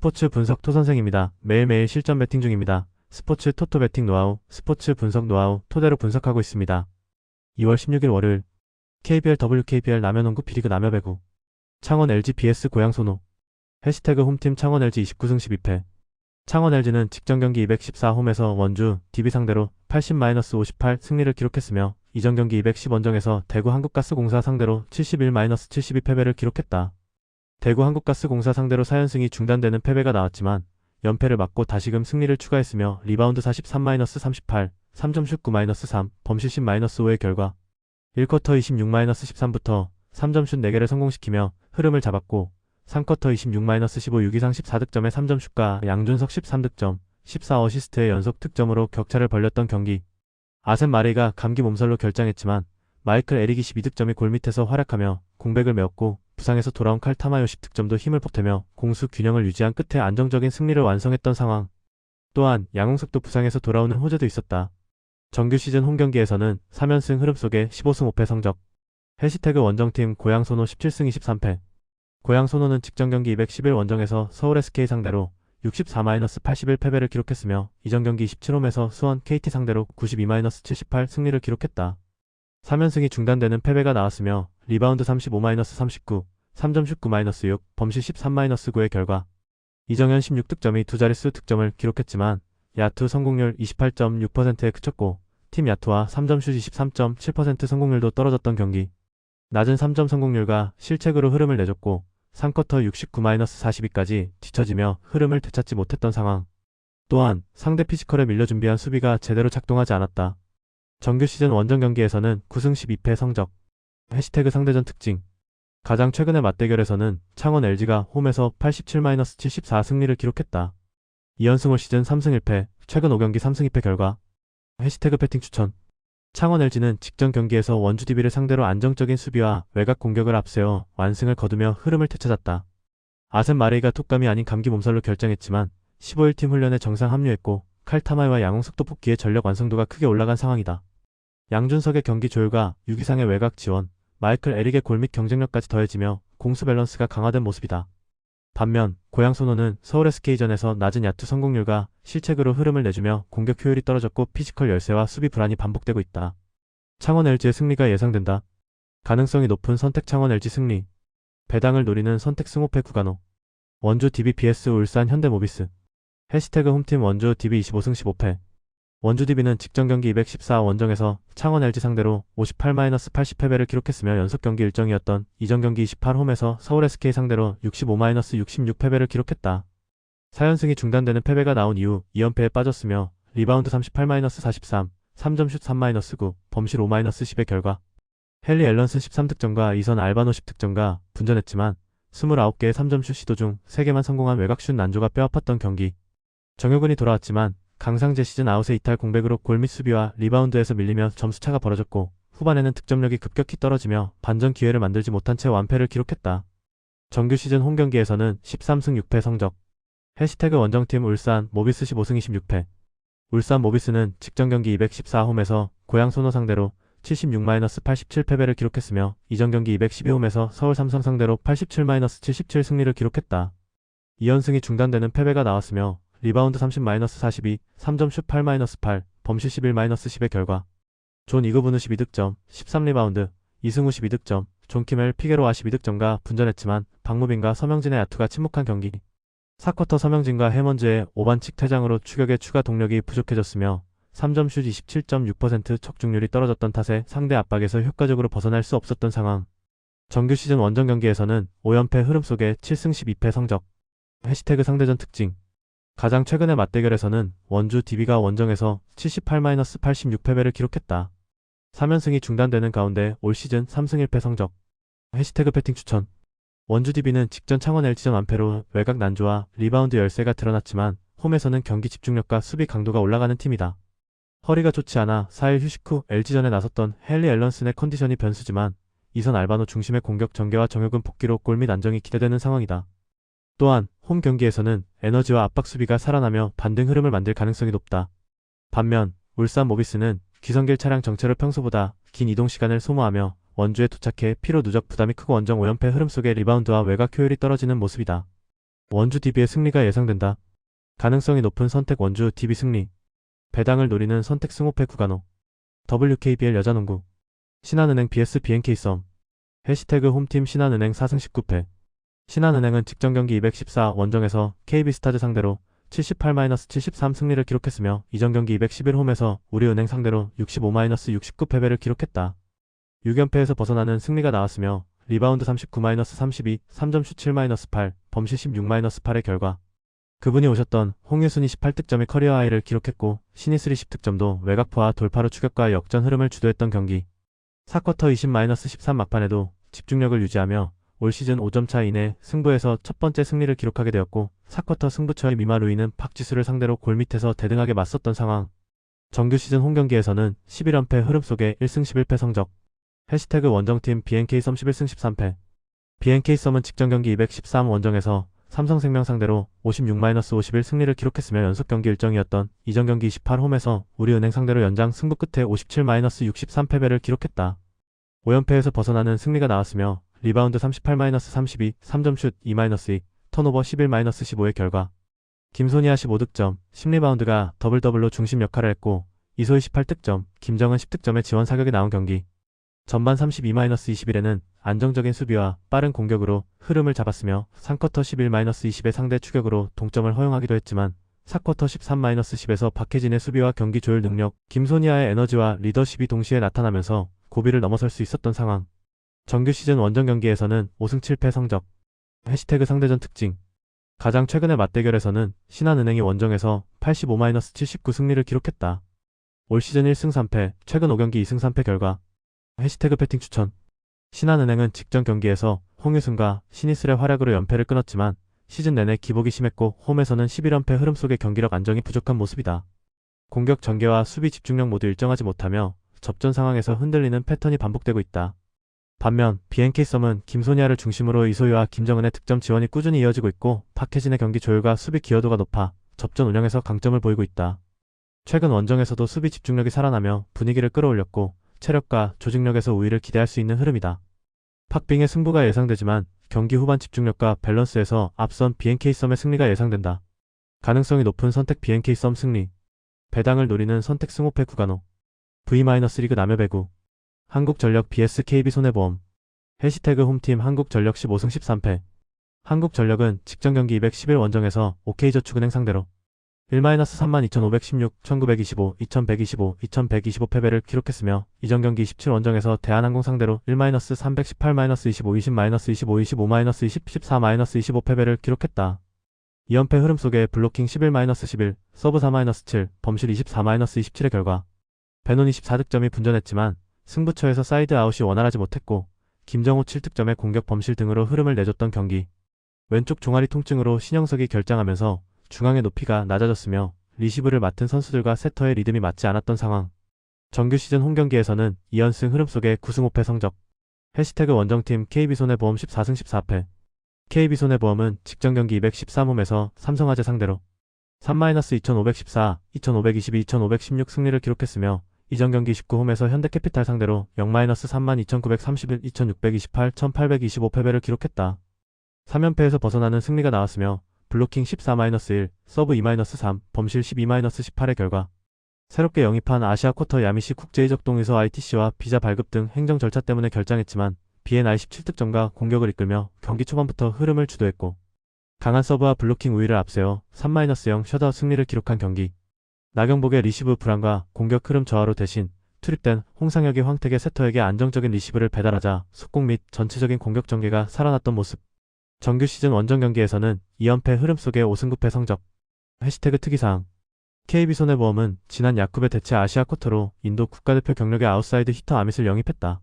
스포츠 분석 토선생입니다. 매일매일 실전 배팅 중입니다. 스포츠 토토 배팅 노하우, 스포츠 분석 노하우 토대로 분석하고 있습니다. 2월 16일 월요일 KBL WKBL 남현농구 B리그 남여배구 창원 LG vs 고양 소노 해시태그 홈팀 창원 LG 29승 12패 창원 LG는 직전 경기 214 홈에서 원주 DB 상대로 80-58 승리를 기록했으며 이전 경기 210 원정에서 대구 한국가스공사 상대로 71-72 패배를 기록했다. 대구 한국가스공사 상대로 4연승이 중단되는 패배가 나왔지만 연패를 막고 다시금 승리를 추가했으며 리바운드 43-38, 3점슛 9-3, 범실심 -5의 결과 1쿼터 26-13부터 3점슛 4개를 성공시키며 흐름을 잡았고 3쿼터 26-15 6이상 14득점의 3점슛과 양준석 13득점, 14어시스트의 연속 득점으로 격차를 벌렸던 경기. 아셈 마레이가 감기 몸살로 결장했지만 마이클 에릭이 12득점이 골밑에서 활약하며 공백을 메웠고 부상에서 돌아온 칼 타마요 10득점도 힘을 보태며 공수 균형을 유지한 끝에 안정적인 승리를 완성했던 상황. 또한 양홍석도 부상에서 돌아오는 호재도 있었다. 정규 시즌 홈경기에서는 3연승 흐름 속에 15승 5패 성적. 해시태그 원정팀 고양소노 17승 23패 고양소노는 직전 경기 211 원정에서 서울 SK 상대로 64-81 패배를 기록했으며 이전 경기 27홈에서 수원 KT 상대로 92-78 승리를 기록했다. 3연승이 중단되는 패배가 나왔으며 리바운드 35-39, 3점슛 9-6, 범실 13-9의 결과 이정현 16득점이 두 자릿수 득점을 기록했지만 야투 성공률 28.6%에 그쳤고 팀 야투와 3점슛 23.7% 성공률도 떨어졌던 경기. 낮은 3점 성공률과 실책으로 흐름을 내줬고 3쿼터 69-42까지 뒤처지며 흐름을 되찾지 못했던 상황. 또한 상대 피지컬에 밀려 준비한 수비가 제대로 작동하지 않았다. 정규 시즌 원정 경기에서는 9승 12패 성적. 해시태그 상대전 특징. 가장 최근의 맞대결에서는 창원 LG가 홈에서 87-74 승리를 기록했다. 2연승 올 시즌 3승 1패, 최근 5경기 3승 2패 결과. 해시태그 배팅 추천. 창원 LG는 직전 경기에서 원주 DB를 상대로 안정적인 수비와 외곽 공격을 앞세워 완승을 거두며 흐름을 되찾았다. 아셈 마레이가 톡감이 아닌 감기 몸살로 결장했지만 15일 팀 훈련에 정상 합류했고 칼 타마이와 양홍석도 복귀에 전력 완성도가 크게 올라간 상황이다. 양준석의 경기 조율과 6이상의 외곽 지원, 마이클 에릭의 골밑 경쟁력까지 더해지며 공수 밸런스가 강화된 모습이다. 반면 고양소노는 서울 SK전에서 낮은 야투 성공률과 실책으로 흐름을 내주며 공격 효율이 떨어졌고 피지컬 열세와 수비 불안이 반복되고 있다. 창원 LG의 승리가 예상된다. 가능성이 높은 선택 창원 LG 승리. 배당을 노리는 선택 승호패 구간호. 원주 DB vs 울산 현대모비스. 해시태그 홈팀 원주 DB 25승 15패 원주 DB는 직전 경기 214 원정에서 창원 LG 상대로 58-80 패배를 기록했으며 연속 경기 일정이었던 이전 경기 28 홈에서 서울 SK 상대로 65-66 패배를 기록했다. 4연승이 중단되는 패배가 나온 이후 2연패에 빠졌으며 리바운드 38-43, 3점슛 3-9, 범실 5-10의 결과 헨리 앨런슨 13득점과 이선 알바노 10득점과 분전했지만 29개의 3점슛 시도 중 3개만 성공한 외곽슛 난조가 뼈아팠던 경기. 정효근이 돌아왔지만 강상재 시즌 아웃의 이탈 공백으로 골밑 수비와 리바운드에서 밀리며 점수차가 벌어졌고 후반에는 득점력이 급격히 떨어지며 반전 기회를 만들지 못한 채 완패를 기록했다. 정규 시즌 홈경기에서는 13승 6패 성적. 해시태그 원정팀 울산 모비스 15승 26패 울산 모비스는 직전 경기 214 홈에서 고양 소노 상대로 76-87 패배를 기록했으며 이전 경기 212 홈에서 서울 삼성 상대로 87-77 승리를 기록했다. 2연승이 중단되는 패배가 나왔으며 리바운드 30-42, 3점슛 8-8, 범실 11-10의 결과 존 이그브누 12득점, 13리바운드, 이승우 12득점, 존 키멜 피게로아 12득점과 분전했지만 박무빈과 서명진의 야투가 침묵한 경기. 4쿼터 서명진과 해먼즈의 오반칙 퇴장으로 추격의 추가 동력이 부족해졌으며 3점슛 27.6% 적중률이 떨어졌던 탓에 상대 압박에서 효과적으로 벗어날 수 없었던 상황. 정규 시즌 원정 경기에서는 5연패 흐름 속에 7승 12패 성적. 해시태그 상대전 특징. 가장 최근의 맞대결에서는 원주 DB가 원정에서 78-86 패배를 기록했다. 3연승이 중단되는 가운데 올 시즌 3승 1패 성적. 해시태그 배팅 추천. 원주 DB는 직전 창원 LG전 완패로 외곽 난조와 리바운드 열세가 드러났지만 홈에서는 경기 집중력과 수비 강도가 올라가는 팀이다. 허리가 좋지 않아 4일 휴식 후 LG전에 나섰던 헨리 앨런슨의 컨디션이 변수지만 이선 알바노 중심의 공격 전개와 정효근 복귀로 골밑 안정이 기대되는 상황이다. 또한 홈 경기에서는 에너지와 압박 수비가 살아나며 반등 흐름을 만들 가능성이 높다. 반면 울산 모비스는 귀성길 차량 정체로 평소보다 긴 이동 시간을 소모하며 원주에 도착해 피로 누적 부담이 크고 원정 5연패 흐름 속에 리바운드와 외곽 효율이 떨어지는 모습이다. 원주 DB의 승리가 예상된다. 가능성이 높은 선택 원주 DB 승리. 배당을 노리는 선택 승호패 구간호. WKBL 여자농구. 신한은행 vs BNK 썸. 해시태그 홈팀 신한은행 4승 19패. 신한은행은 직전 경기 214 원정에서 KB스타즈 상대로 78-73 승리를 기록했으며 이전 경기 211 홈에서 우리은행 상대로 65-69 패배를 기록했다. 6연패에서 벗어나는 승리가 나왔으며 리바운드 39-32, 3점 슛 7-8, 범실 16-8의 결과. 그분이 오셨던 홍유순이 18득점의 커리어 하이를 기록했고 신이슬이 10득점도 외곽포와 돌파로 추격과 역전 흐름을 주도했던 경기. 4쿼터 20-13 막판에도 집중력을 유지하며 올 시즌 5점 차 이내 승부에서 첫 번째 승리를 기록하게 되었고 4쿼터 승부처의 미마루이는 박지수를 상대로 골 밑에서 대등하게 맞섰던 상황. 정규 시즌 홈 경기에서는 11연패 흐름 속에 1승 11패 성적. 해시태그 원정팀 BNK 썸 11승 13패. BNK 썸은 직전 경기 213 원정에서 삼성생명 상대로 56-51 승리를 기록했으며 연속 경기 일정이었던 이전 경기 28 홈에서 우리은행 상대로 연장 승부 끝에 57-63 패배를 기록했다. 5연패에서 벗어나는 승리가 나왔으며 리바운드 38-32, 3점 슛 2-2, 턴오버 11-15의 결과. 김소니아 15득점, 10리바운드가 더블더블로 중심 역할을 했고 이소희 18득점, 김정은 10득점의 지원 사격이 나온 경기. 전반 32-21에는 안정적인 수비와 빠른 공격으로 흐름을 잡았으며 3쿼터 11-20의 상대 추격으로 동점을 허용하기도 했지만 4쿼터 13-10에서 박혜진의 수비와 경기 조율 능력, 김소니아의 에너지와 리더십이 동시에 나타나면서 고비를 넘어설 수 있었던 상황. 정규 시즌 원정 경기에서는 5승 7패 성적. 해시태그 상대전 특징. 가장 최근의 맞대결에서는 신한은행이 원정에서 85-79 승리를 기록했다. 올 시즌 1승 3패, 최근 5경기 2승 3패 결과. 해시태그 배팅 추천. 신한은행은 직전 경기에서 홍유순과 신이슬의 활약으로 연패를 끊었지만 시즌 내내 기복이 심했고 홈에서는 11연패 흐름 속의 경기력 안정이 부족한 모습이다. 공격 전개와 수비 집중력 모두 일정하지 못하며 접전 상황에서 흔들리는 패턴이 반복되고 있다. 반면 BNK 썸은 김소니아를 중심으로 이소희와 김정은의 득점 지원이 꾸준히 이어지고 있고 박혜진의 경기 조율과 수비 기여도가 높아 접전 운영에서 강점을 보이고 있다. 최근 원정에서도 수비 집중력이 살아나며 분위기를 끌어올렸고 체력과 조직력에서 우위를 기대할 수 있는 흐름이다. 팍빙의 승부가 예상되지만 경기 후반 집중력과 밸런스에서 앞선 BNK 썸의 승리가 예상된다. 가능성이 높은 선택 BNK 썸 승리. 배당을 노리는 선택 승호패 구간호. V-리그 남여배구. 한국전력 vs KB손해보험. 해시태그 홈팀 한국전력 15승 13패. 한국전력은 직전 경기 211 원정에서 OK저축은행 상대로 1-32,516, 1925, 2125, 2125 패배를 기록했으며 이전 경기 27 원정에서 대한항공 상대로 1-318-25, 20-25, 25-20, 14-25 패배를 기록했다. 2연패 흐름 속에 블로킹 11-11, 서브 4-7, 범실 24-27의 결과. 베논 24득점이 분전했지만 승부처에서 사이드 아웃이 원활하지 못했고 김정호 7득점의 공격 범실 등으로 흐름을 내줬던 경기. 왼쪽 종아리 통증으로 신영석이 결장하면서 중앙의 높이가 낮아졌으며 리시브를 맡은 선수들과 세터의 리듬이 맞지 않았던 상황. 정규 시즌 홈경기에서는 2연승 흐름 속에 9승 5패 성적. 해시태그 원정팀 KB손해보험 14승 14패. KB손해보험은 직전 경기 213홈에서 삼성화재 상대로 3-2514, 2522, 2516 승리를 기록했으며 이전 경기 19홈에서 현대캐피탈 상대로 0-32,931, 2628, 1825 패배를 기록했다. 3연패에서 벗어나는 승리가 나왔으며 블로킹 14-1, 서브 2-3, 범실 12-18의 결과. 새롭게 영입한 아시아 쿼터 야미시 국제이적 동의서 ITC와 비자 발급 등 행정 절차 때문에 결장했지만 BNI 17득점과 공격을 이끌며 경기 초반부터 흐름을 주도했고 강한 서브와 블로킹 우위를 앞세워 3-0 셧아웃 승리를 기록한 경기. 나경복의 리시브 불안과 공격 흐름 저하로 대신 투입된 홍상혁이 황택의 세터에게 안정적인 리시브를 배달하자 속공 및 전체적인 공격 전개가 살아났던 모습. 정규 시즌 원정 경기에서는 2연패 흐름 속의 5승 9패 성적. 해시태그 특이사항. KB손해보험은 지난 야쿠베 대체 아시아 쿼터로 인도 국가대표 경력의 아웃사이드 히터 아밋을 영입했다.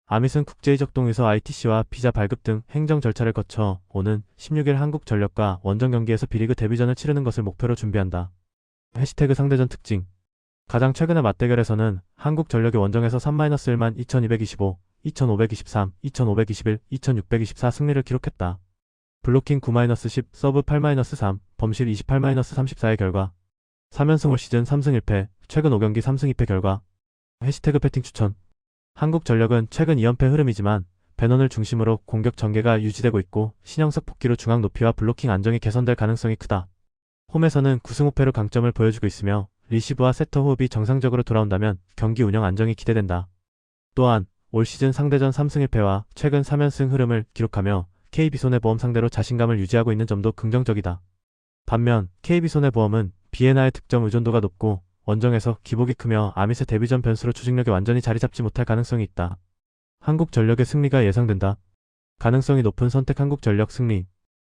아밋은 국제이적 동의서 ITC와 비자 발급 등 행정 절차를 거쳐 오는 16일 한국전력과 원정 경기에서 B리그 데뷔전을 치르는 것을 목표로 준비한다. 해시태그 상대전 특징. 가장 최근의 맞대결에서는 한국전력이 원정에서 3-1만 2225, 2523, 2521, 2624 승리를 기록했다. 블로킹 9-10, 서브 8-3, 범실 28-34의 결과. 3연승 올 시즌 3승 1패, 최근 5경기 3승 2패 결과. 해시태그 배팅 추천. 한국전력은 최근 2연패 흐름이지만 배넌을 중심으로 공격 전개가 유지되고 있고 신영석 복귀로 중앙 높이와 블로킹 안정이 개선될 가능성이 크다. 홈에서는 9승 5패로 강점을 보여주고 있으며 리시브와 세터 호흡이 정상적으로 돌아온다면 경기 운영 안정이 기대된다. 또한 올 시즌 상대전 3승 1패와 최근 3연승 흐름을 기록하며 KB손해보험 상대로 자신감을 유지하고 있는 점도 긍정적이다. 반면 KB손해보험은 비에나의 득점 의존도가 높고 원정에서 기복이 크며 아밋의 데뷔전 변수로 조직력이 완전히 자리 잡지 못할 가능성이 있다. 한국전력의 승리가 예상된다. 가능성이 높은 선택 한국전력 승리.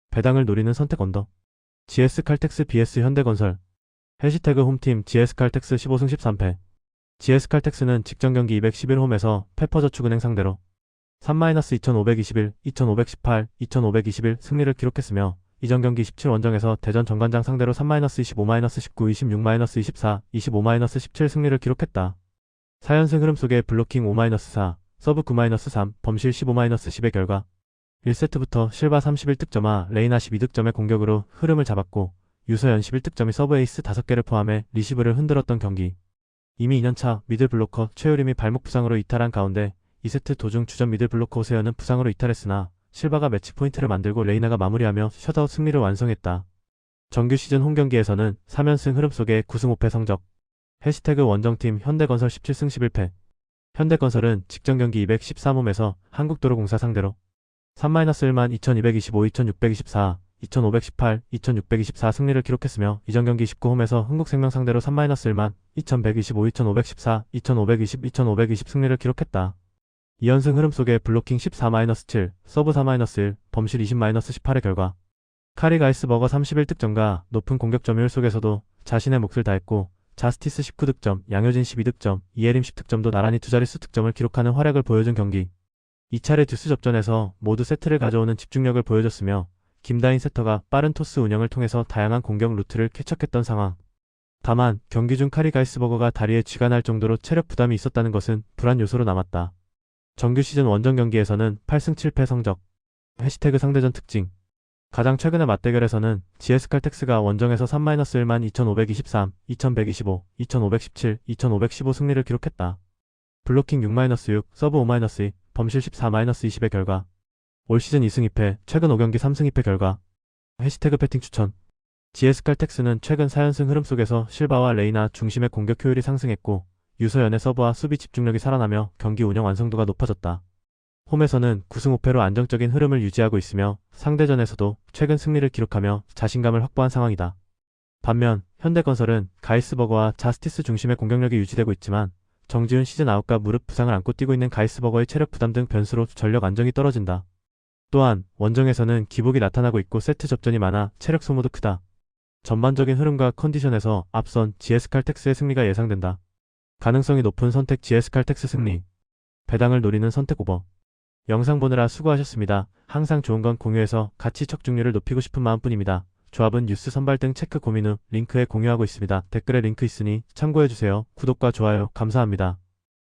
배당을 노리는 선택 언더. GS칼텍스 vs 현대건설. 해시태그 홈팀 GS칼텍스 15승 13패. GS칼텍스는 직전 경기 211홈에서 페퍼저축은행 상대로 3-2521, 2518, 2521 승리를 기록했으며 이전 경기 17 원정에서 대전 정관장 상대로 3-25-19, 26-24, 25-17 승리를 기록했다. 4연승 흐름 속에 블로킹 5-4, 서브 9-3, 범실 15-10의 결과 1세트부터 실바 31득점과 레이나 12득점의 공격으로 흐름을 잡았고 유서연 11득점이 서브 에이스 5개를 포함해 리시브를 흔들었던 경기. 이미 2년차 미들 블로커 최유림이 발목 부상으로 이탈한 가운데 2세트 도중 주전 미들 블로커 오세연은 부상으로 이탈했으나 실바가 매치 포인트를 만들고 레이나가 마무리하며 셧아웃 승리를 완성했다. 정규 시즌 홈경기에서는 3연승 흐름 속에 9승 5패 성적. 해시태그 원정팀 현대건설 17승 11패. 현대건설은 직전 경기 213홈에서 한국도로공사 상대로 3-1만 2225, 2624, 2518, 2624 승리를 기록했으며 이전 경기 19홈에서 흥국생명 상대로 3-1만 2125, 2514, 2520, 2520 승리를 기록했다. 2연승 흐름 속에 블로킹 14-7, 서브 4-1, 범실 20-18의 결과 카리 가이스버거 31득점과 높은 공격 점유율 속에서도 자신의 몫을 다했고 자스티스 19득점, 양효진 12득점, 이예림 10득점도 나란히 두 자릿수 득점을 기록하는 활약을 보여준 경기. 2차례 듀스 접전에서 모두 세트를 가져오는 집중력을 보여줬으며 김다인 세터가 빠른 토스 운영을 통해서 다양한 공격 루트를 쾌척했던 상황. 다만 경기 중 카리 가이스버거가 다리에 쥐가 날 정도로 체력 부담이 있었다는 것은 불안 요소로 남았다. 정규 시즌 원정 경기에서는 8승 7패 성적. 해시태그 상대전 특징. 가장 최근의 맞대결에서는 GS칼텍스가 원정에서 3-1만 2523, 2125, 2517, 2515 승리를 기록했다. 블로킹 6-6, 서브 5-2, 범실 14-20의 결과 올 시즌 2승 2패, 최근 5경기 3승 2패 결과 해시태그 패팅 추천. GS칼텍스는 최근 4연승 흐름 속에서 실바와 레이나 중심의 공격 효율이 상승했고 유서연의 서브와 수비 집중력이 살아나며 경기 운영 완성도가 높아졌다. 홈에서는 9승 5패로 안정적인 흐름을 유지하고 있으며 상대전에서도 최근 승리를 기록하며 자신감을 확보한 상황이다. 반면 현대건설은 가이스버거와 자스티스 중심의 공격력이 유지되고 있지만 정지훈 시즌 아웃과 무릎 부상을 안고 뛰고 있는 가이스버거의 체력 부담 등 변수로 전력 안정이 떨어진다. 또한 원정에서는 기복이 나타나고 있고 세트 접전이 많아 체력 소모도 크다. 전반적인 흐름과 컨디션에서 앞선 GS칼텍스의 승리가 예상된다. 가능성이 높은 선택 GS칼텍스 승리. 배당을 노리는 선택 오버. 영상 보느라 수고하셨습니다. 항상 좋은 건 공유해서 가치 척중률을 높이고 싶은 마음뿐입니다. 조합은 뉴스 선발 등 체크 고민 후 링크에 공유하고 있습니다. 댓글에 링크 있으니 참고해주세요. 구독과 좋아요 감사합니다.